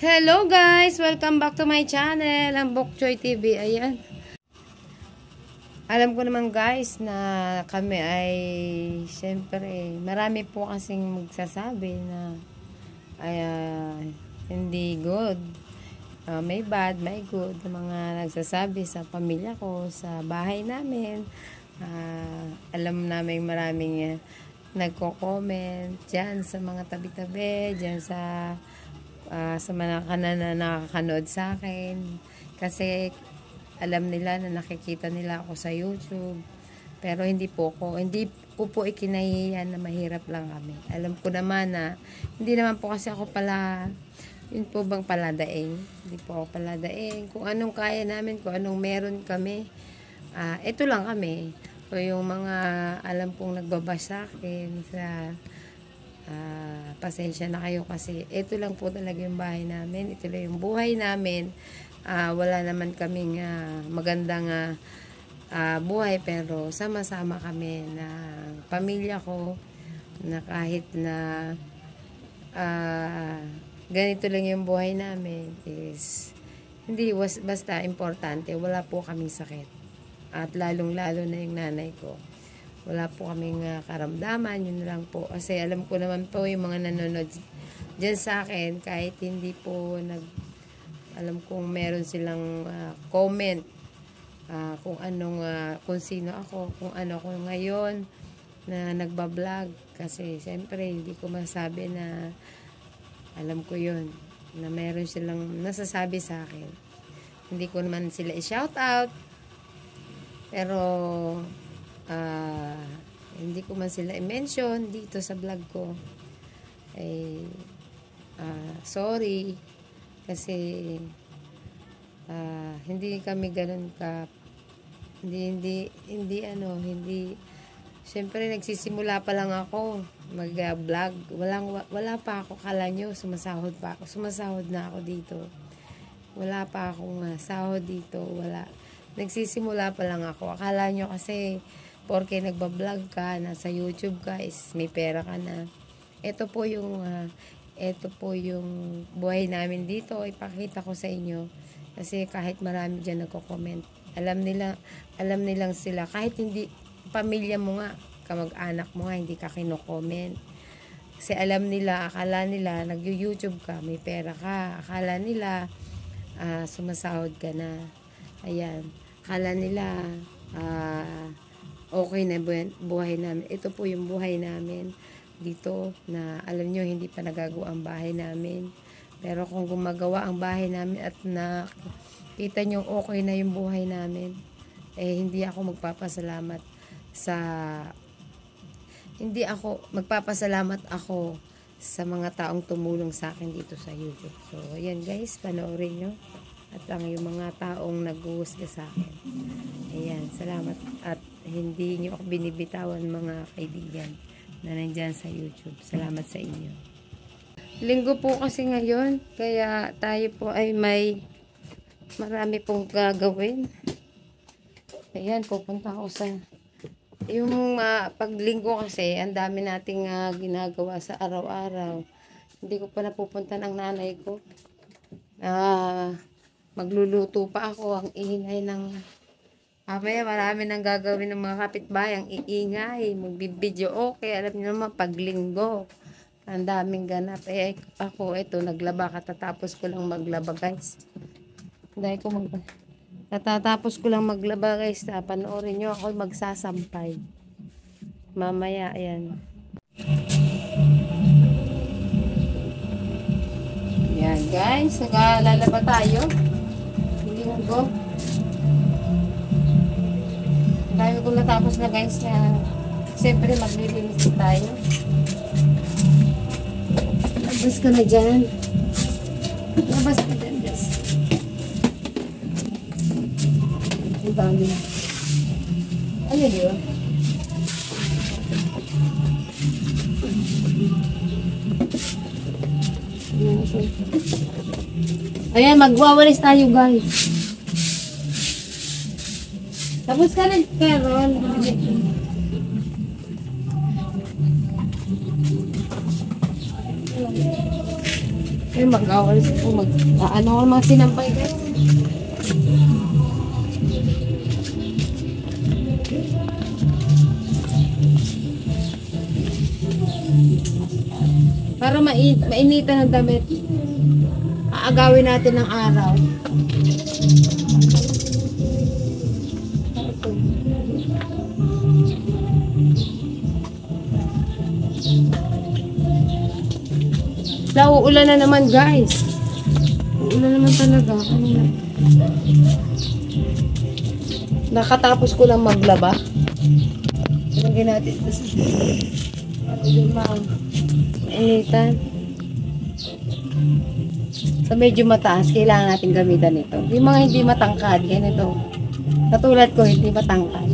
Hello guys! Welcome back to my channel, ang Bokchoy TV. Ayan. Alam ko naman guys na kami ay syempre marami po kasing magsasabi na ay hindi good. May bad, may good. Mga nagsasabi sa pamilya ko, sa bahay namin. Alam namin maraming nagko-comment dyan sa mga tabi-tabi, dyan sa mga nakakanood sa akin. Kasi alam nila na nakikita nila ako sa YouTube. Pero hindi ko po ikinahihiyan na mahirap lang kami. Alam ko naman na hindi naman po kasi ako pala, yun po bang paladaing? Hindi po ako paladaing. Kung anong kaya namin, kung anong meron kami, ito lang kami. So yung mga alam kong nagbabash sa akin sa pasensya na kayo kasi ito lang po talaga yung bahay namin, ito lang yung buhay namin. Wala naman kaming magandang buhay, pero sama-sama kami na pamilya ko, na kahit na ganito lang yung buhay namin is hindi basta importante, wala po kaming sakit, at lalong-lalo na yung nanay ko. Wala po kaming karamdaman, yun lang po. Kasi alam ko naman po yung mga nanonood dyan sa akin, kahit hindi po alam kong meron silang comment, kung sino ako, kung ano ako ngayon na nagbablog. Kasi siyempre hindi ko masabi na alam ko yun, na meron silang nasasabi sa akin. Hindi ko naman sila i-shout out, pero hindi ko man sila i-mention dito sa vlog ko. Sorry kasi hindi kami ganun ka, hindi syempre nagsisimula pa lang ako mag-vlog. Wala pa ako, kala nyo sumasahod na ako dito. Wala pa akong sahod dito, wala. Nagsisimula pa lang ako. Akala nyo kasi porque nagbablog ka, nasa YouTube ka, is may pera ka na. Ito po yung buhay namin dito. Ipakita ko sa inyo. Kasi kahit marami dyan nagko-comment, alam nilang sila, kahit hindi pamilya mo nga, kamag-anak mo nga, hindi ka kino-comment. Kasi alam nila, akala nila nag-YouTube ka, may pera ka. Akala nila sumasahod ka na. Ayan. Akala nila okay na buhay namin. Ito po yung buhay namin dito, na alam nyo hindi pa nagagawa ang bahay namin. Pero kung gumagawa ang bahay namin at nakita nyo okay na yung buhay namin, hindi ako magpapasalamat sa mga taong tumulong sa akin dito sa YouTube. So ayan guys, panoorin nyo. At ang yung mga taong nag-uusga sa akin. Ayan, salamat. At hindi nyo ako binibitawan, mga kaibigan na nandyan sa YouTube. Salamat sa inyo. Linggo po kasi ngayon, kaya tayo po ay marami pong gagawin. Ayan, pupunta ako sa yung paglinggo kasi, ang dami nating ginagawa sa araw-araw. Hindi ko pa napupunta ng nanay ko. Magluluto pa ako, ang ingay ng mamaya marami nang gagawin ng mga kapitbahay, ang iingay, magbibideo. Okay, alam niyo naman paglinggo ang daming ganap. Ako ito naglaba, katatapos ko lang maglaba guys. Katatapos ko lang maglaba guys. Panoorin nyo ako magsasampay mamaya. Ayan, yan guys, naglalaba tayo linggo. Dahil kung natapos na guys, na siyempre maglilinis tayo. Labas ka na dyan. Labas ka dyan guys. Ang dami. Ano yun? Ayan, magwawalis tayo guys. Tapos ka rin, Carol. Ay, mag-awalis po. Ano ko mga sinampay guys. Para mainitan ang damit. Aagawin natin ng araw. Uulan na naman guys. Uulan naman talaga. Nakatapos ko lang maglaba. Lagyan natin ito sa mainitan. Sa medyo mataas, kailangan natin gamitan ito. Yung mga hindi matangkad, ganito. Katulad ko, hindi matangkad.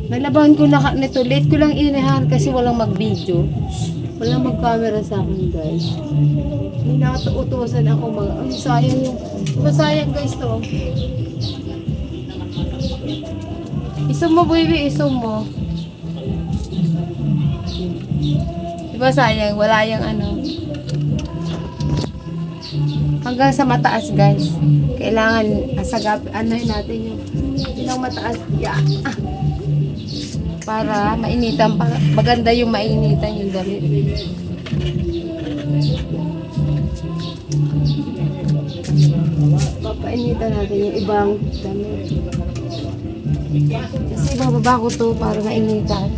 Nalabahan ko na nito. Late ko lang inahan kasi walang mag-video. Walang mag-camera sa akin guys. May nakatuutusan ako ay sayang yung masayang guys to. Isum mo baby, isum mo. Diba sayang, wala yung ano. Hanggang sa mataas guys. Kailangan asagap, anohin natin yung mataas. Yeah. Para mainitan, maganda yung mainitan yung damit. Papainitan natin yung ibang damit. Kasi bababa ko to para mainitan.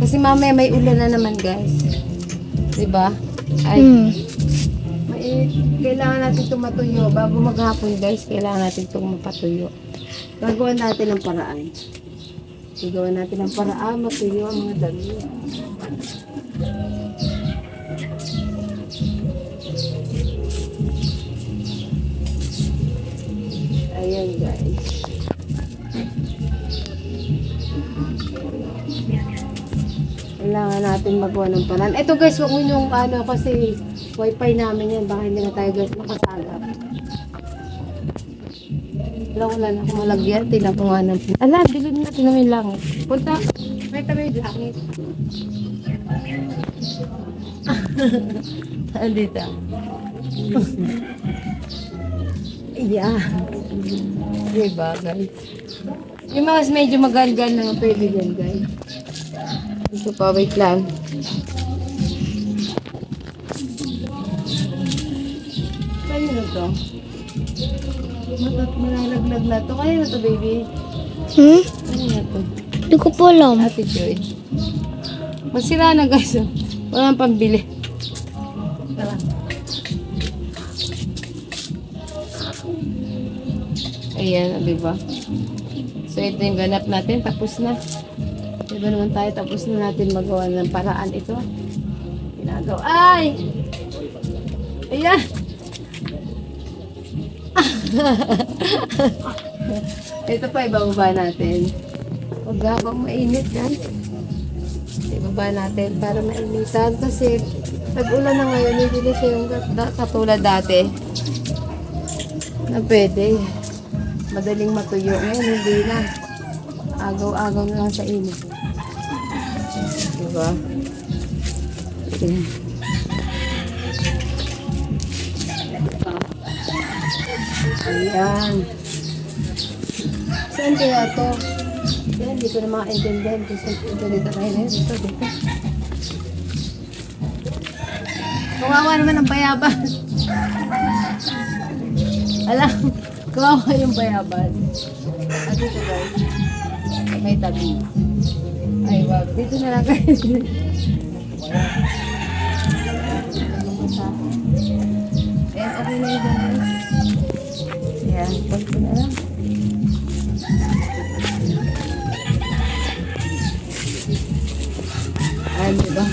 Kasi mamaya may ulan na naman guys. Diba? Ay, kailangan natin itong matuyo. Bago maghapon guys, kailangan natin itong mapatuyo. Gagawa natin ng paraan. Gagawa natin ang paraan, matuyo ang mga damit. Ayan guys. Kailangan natin magawa ng paraan. Ito guys, huwag mo yung ano kasi wifi namin yan. Baka hindi na tayo guys makasagap. Wala na akong malagyan. Tingnan ko nga ng... Ala, dilim na. Tingnan mo yung langit. Punta. May tabi yung langit. Andito. Yeah. Diba guys? Yung mga medyo magangan na pwede dyan guys. Ito pa, wait lang. Kaya na to. Malalaglag na to. Kaya na to, baby. Kaya na to. Hindi ko po alam. Ate Joy. Masira na guys. Walang pambili. Tara. Ayan, diba? So, ito yung ganap natin. Tapos na. Diba naman tayo? Tapos na natin magawa ng paraan ito. Ginagawa. Ay! Ayan! Ito pa, ibababa natin. Huwag habang mainit, guys. Ibaba natin para mainitan. Kasi, tag-ulan na ngayon, hindi na siya yung katulad dati. Na pwede. Madaling matuyo. Ngayon, hindi na. Agaw-agaw na lang sa init. Diba? Ayan. Ayan. Saan kaya ito? Yan, hindi ko na makaintindihan. Kasi ganito tayo na yun. Dito. Kawawa naman ang bayabas. Alam, kawawa yung bayabas. At dito guys, may tabi. Ay, wag. Dito na lang guys. Ayan, okay na yun guys. Ayan, punto na lang. Ayan, diba?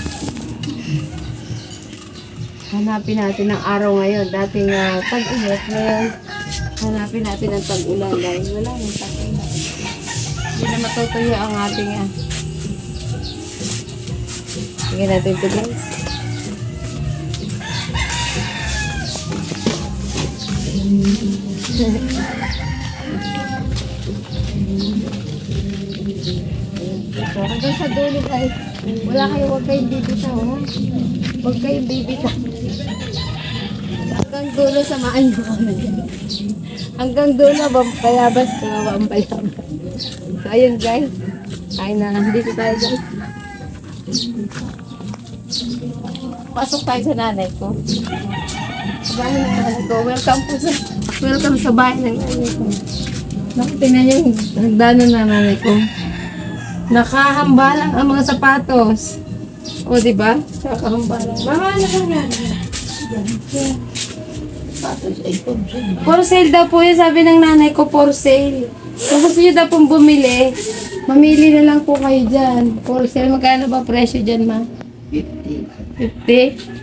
Hanapin natin ang araw ngayon. Dating tag-init ngayon. Hanapin natin ang tag-ulan dahil wala yung tag-ulan. Hindi na matutuyo ang ating tingnan natin ito guys. sa dulo guys. Wala kayo, huwag kayong bibitaw ha. Huwag kayong bibitaw. Hanggang dulo samaan nyo kami. Hanggang dulo, bayabas ka, bayabas. So ayun guys. Ay na, dito tayo guys. Pasok tayo sa nanay ko. Bahay ng nanay ko. Welcome sa bahay ng nanay ko. Naku, tingnan niyo yung hagdanan ng nanay ko. Nakahambalang ang mga sapatos. O, diba? Nakahambalang. Mama, ano ba yan? For sale daw po yan, sabi ng nanay ko, for sale. Kung gusto nyo daw pong bumili, mamili na lang po kayo dyan. For sale, magkano ba presyo dyan, ma? 50. 50?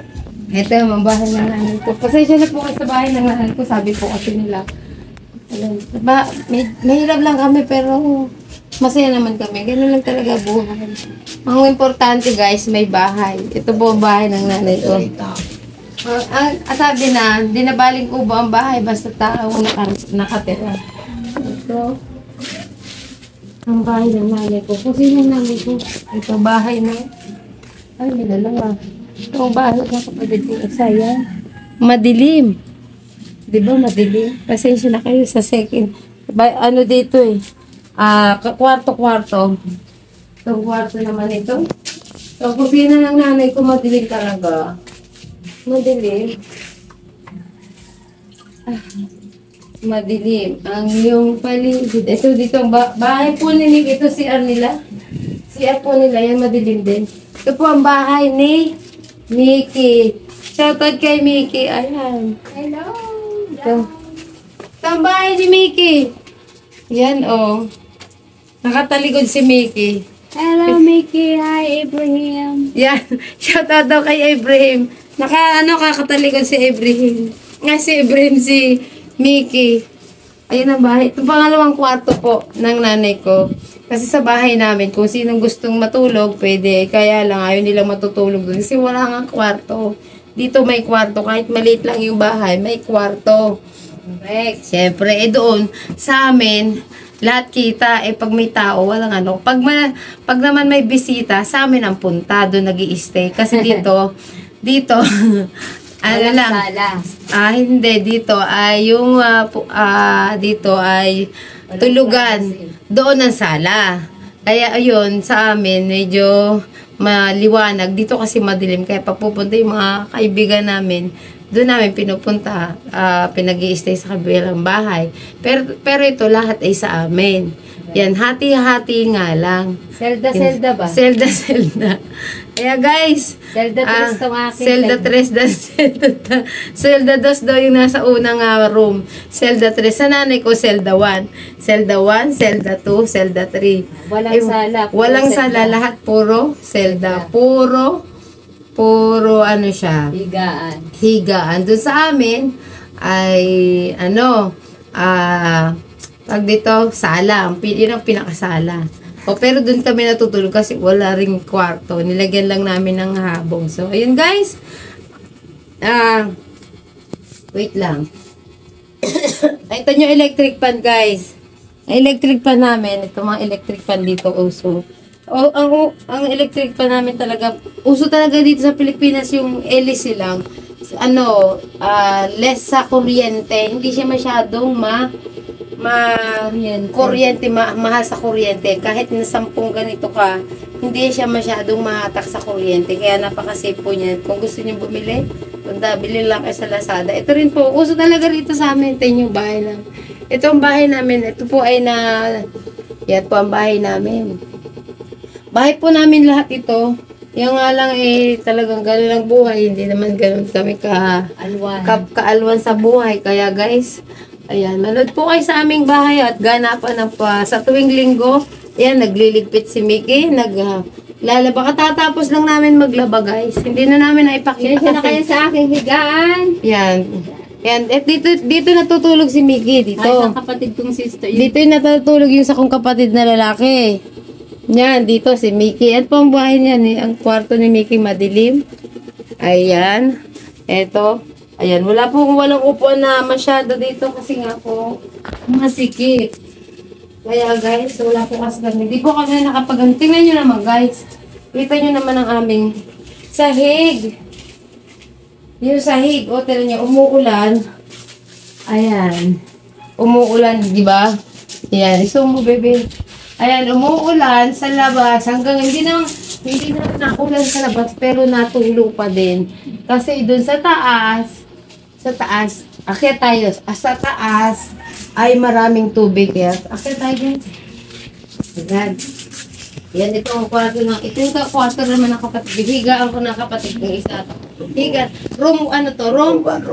Ito yung bahay ng nanay ko. Pasensya na po kayo sa bahay ng nanay ko, sabi po kasi nila. Mahirap lang kami pero masaya naman kami. Ganun lang talaga buhay. Ang importante guys, may bahay. Ito po ang bahay ng nanay ko. Sabi na, di na baling kubo ang bahay basta tao nakatira. Ito, ang bahay ng nanay ko. Kung sino yung nanay ko? Ito bahay na. Ay, may dalawa. Ito ang bahay ng kapatid ko. Isa yan. Madilim. Di ba madilim? Pasensya na kayo sa second. Ano dito eh. Kwarto-kwarto. Itong kwarto naman ito. So, kusina ng nanay ko madilim talaga. Madilim. Madilim. Ang yung paligid. Ito dito. Bahay po ni Nick. Ito CR nila. CR po nila. Yan madilim din. Ito po ang bahay ni Mickey. Shoutout kay Mickey. Ayan. Hello. Ito ang bahay ni Mickey. Yan o. Nakatalikod si Mickey. Hello, Mickey. Hi, Abraham. Yan. Shoutout daw kay Abraham. Kakatalikod si Abraham. Si Abraham, si Mickey. Ayun ang bahay. Ito pangalawang kwarto po ng nanay ko. Kasi sa bahay namin, kung sinong gustong matulog, pwede. Kaya lang, ayaw nilang matutulog doon. Kasi wala nga kwarto. Dito may kwarto. Kahit maliit lang yung bahay, may kwarto. Correct. Siyempre, doon, sa amin, lahat kita, pag may tao, walang ano. Pag naman may bisita, sa amin ang punta, doon nag-i-stay. Kasi dito, ano lang. Hindi, dito ay yung, dito ay tulugan. Doon ang sala. Kaya, ayun, sa amin, medyo maliwanag. Dito kasi madilim. Kaya papupunta yung mga kaibigan namin, doon namin pinupunta, pinag-i-stay sa kabilang bahay. Pero ito lahat ay sa amin. Yan, hati-hati nga lang. Selda ba? Selda. Kaya guys, Selda 3 tong akin. Selda 3, Selda 2 daw yung nasa unang room. Selda 3. Sa nanay ko, Selda 1. Selda 1, Selda 2, Selda 3. Walang sala. Walang sala. Lahat puro Selda. Puro ano siya. Higaan. Doon sa amin, ay pag dito, sala. Yun ang pinakasala. Pero doon kami natutulog kasi wala ring kwarto. Nilagyan lang namin ng habong. So, ayun guys. Wait lang. Ito yung electric fan guys. Electric fan namin. Ito mga electric fan dito uso. Ang electric fan namin talaga, uso talaga dito sa Pilipinas yung LEC lang. Less sa kuryente. Hindi siya masyadong kuryente, mahal sa kuryente. Kahit na 10 ganito ka, hindi siya masyadong mahatak sa kuryente. Kaya napaka-safe po niya. Kung gusto niyo bumili, bili lang kayo sa Lazada. Ito rin po, uso talaga rito sa amin. Ito yung bahay namin. Ito ang bahay namin. Ito po ay yan po ang bahay namin. Bahay po namin lahat ito. Yung nga lang talagang gano'n lang buhay. Hindi naman gano'n kami kaalwan sa buhay. Kaya guys, ayan, manood po kayo sa aming bahay at ganapan sa tuwing linggo. Ayan, nagliligpit si Mickey, lalaba. Katatapos lang namin maglaba, guys. Hindi na namin naipakita. Siya na kayo sa aking higaan. Yan. Yan. Dito natutulog si Mickey. Dito. Ay, isang kapatid kong sister. Dito yung natutulog yung sa kong kapatid na lalaki. Yan, dito si Mickey. At po ang buhay niya, ang kwarto ni Mickey madilim. Ayan. Eto. Ayan, walang upuan na masyado dito kasi nga po masikip. Kaya guys, wala po kasi kami. Hindi po kami nakapag... Tingnan nyo naman guys. Kita nyo naman ang aming sahig. Yung sahig, o tingnan nyo, umuulan. Ayan. Umuulan, di ba? Ayan, isumo bebe. Ayan, umuulan sa labas. Hanggang hindi na naulan sa labas, pero natulo pa din. Kasi doon sa taas, akyat tayo. Sa taas ay maraming tubig. Kaya akyat tayo din. Ayan. Yan, ito ang kwarto ng, ito yung kwarto naman ng kapatid. Higaan ko ng kapatid ng isa. Higa. Room, ano to? Room 1,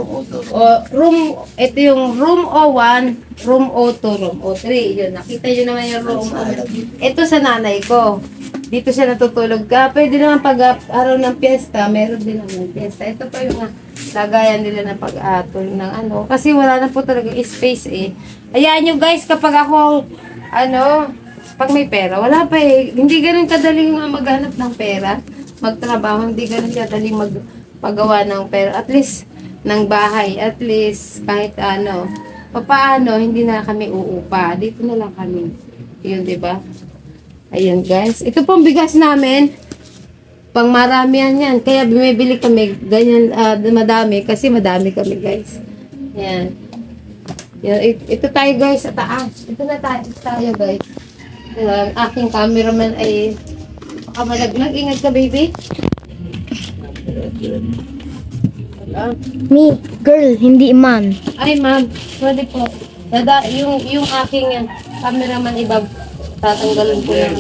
ito yung room O1, room O2, room O3. Yun, nakita nyo naman yung room O1. Ito sa nanay ko. Dito siya natutulog ka. Pwede naman pag araw ng piyesta, meron din naman piyesta. Ito pa yung lagayan nila ng pag-atol ng ano. Kasi wala na po talaga space eh. Ayan nyo guys, kapag ako, pag may pera, wala pa eh. Hindi ganun kadaling maghanap ng pera. Magtrabaho, hindi ganun kadaling magpagawa ng pera. At least, ng bahay. At least, kahit papaano, hindi na kami uupa. Dito na lang kami. Yun, diba? Ayan guys. Ito pong bigas namin. Pang maramihan yan. Kaya bumibili kami ganyan madami. Kasi madami kami guys. Ayan. Ito tayo guys sa taas. Ito na tayo guys. Aking cameraman ay makamalaglag. Ingat ka baby. Me, girl, hindi man. Ay ma'am. Pwede po. Yung aking cameraman tatanggalin ko lang.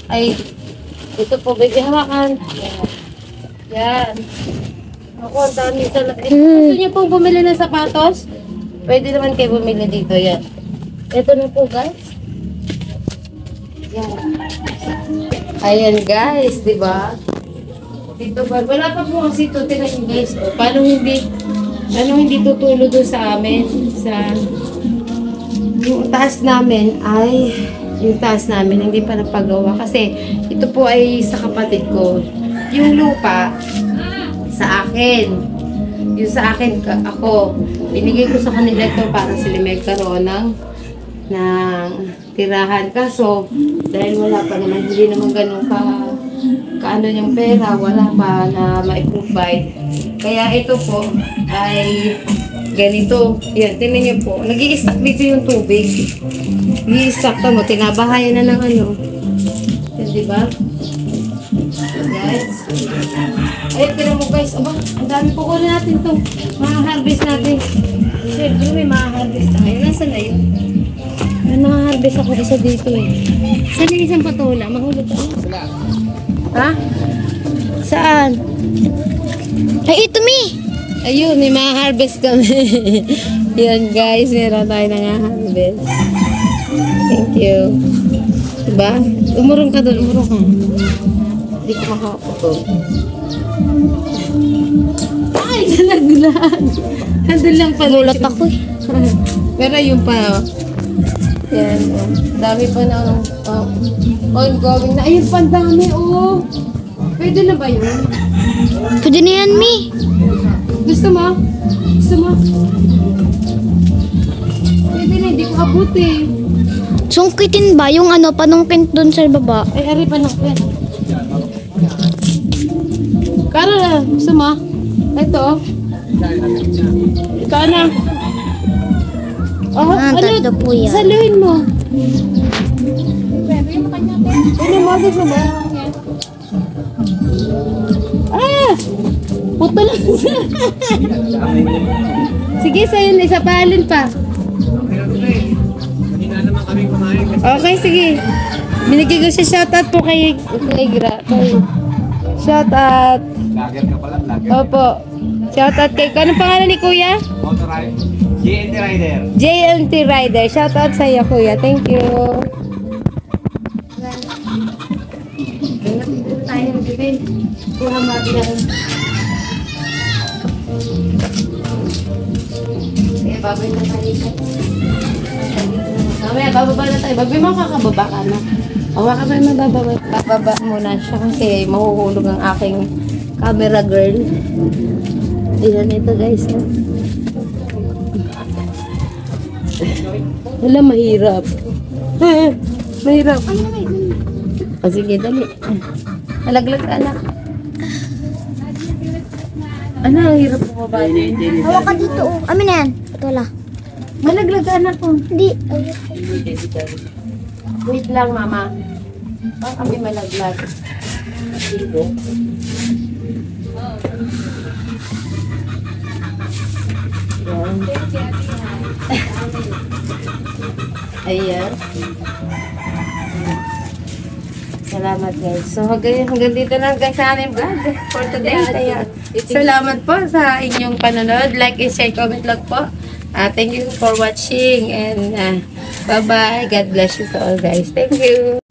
Ay, ito po, baby, hawakan. Yan. Ako, ang dami sa... Gusto niyo pong bumili ng sapatos? Pwede naman kayo bumili dito, yan. Ito na po, guys. Yan. Ayan, guys, di ba? Dito ba? Wala pa po kasi ito, tinahin, guys. O, paano hindi tutulo doon sa amin? Yung taas namin ay... Yung taas namin, hindi pa napagawa. Kasi, ito po ay sa kapatid ko. Yung lupa, sa akin. Yung sa akin, ako. Binigay ko sa kanila ito para sila may karoon ng tirahan. Kaso, dahil wala pa naman, hindi naman ganun kaano yung pera, wala pa na ma-provide. Kaya ito po ay ganito. Yan, tingnan niyo po. Nag-i-stack dito yung tubig. I-stack mo. Tinabahayan na ng ano. Yan, diba? Guys. Ay, tingnan mo guys. Aba, ang dami po kunin natin itong maha-harvest natin. Siyempre, may maha-harvest tayo. Nasaan na yun? May maha-harvest ako isa dito eh. Saan yung isang patola? Mahulog ka. Ha? Saan? Ay, ito me! Ayun, may mga-harvest kami. Yan guys, meron tayo nang-harvest. Thank you. Diba? Umurong ka doon, umurong ka. Hindi ko makakaputol. Ay, nalaglag. Nandun lang pala. Gulat ako eh. Pero yun pa. Yan. Dami pa na ongoing na. Ayun pa, dami. Oh. Pwede na ba yun? Pwede na yan, me. Gusto mo? Gusto mo? Pwede na, hindi ko abuti. Sungkitin ba yung panungkit doon sa baba? Ay, ari pa ng pen. Kara, gusto mo? Ito. Ito na. Oh, Tatlo po yan. saluhin mo. Ano mo, gusto mo? Ah! Puto lang. Sige, sa'yo na isa palin pa. Okay, sige. Binigay ko siya shoutout po kay Gra. Shoutout. Lager ka pala, lager. Opo. Shoutout kay... Anong pangalan ni Kuya? JNT Rider. JNT Rider. Shoutout sa iyo, Kuya. Thank you. Tayo, bibig. Kuha mabiyang. Kaya babay na tayo. Mamaya, bababa na tayo. Babay mo, kakababa ka na. Awa ka ba mababa? Bababa muna siya kasi mahuhulog ang aking camera girl. Ayan ito guys. Wala, mahirap. Mahirap. O sige, dali. Nalaglag ka, anak. Ano, hirap mo ba? Hawak ka dito. Amin na yan. Wala. Malaglag ka, anak ko. Hindi. Wait lang, mama. Baka kami malaglag. Yan. Ayan. Salamat guys. So hanggang dito lang guys sa aming vlog for today. Kaya salamat po sa inyong panonood. Like and share, comment lang po. Thank you for watching and bye-bye. God bless you to all guys. Thank you.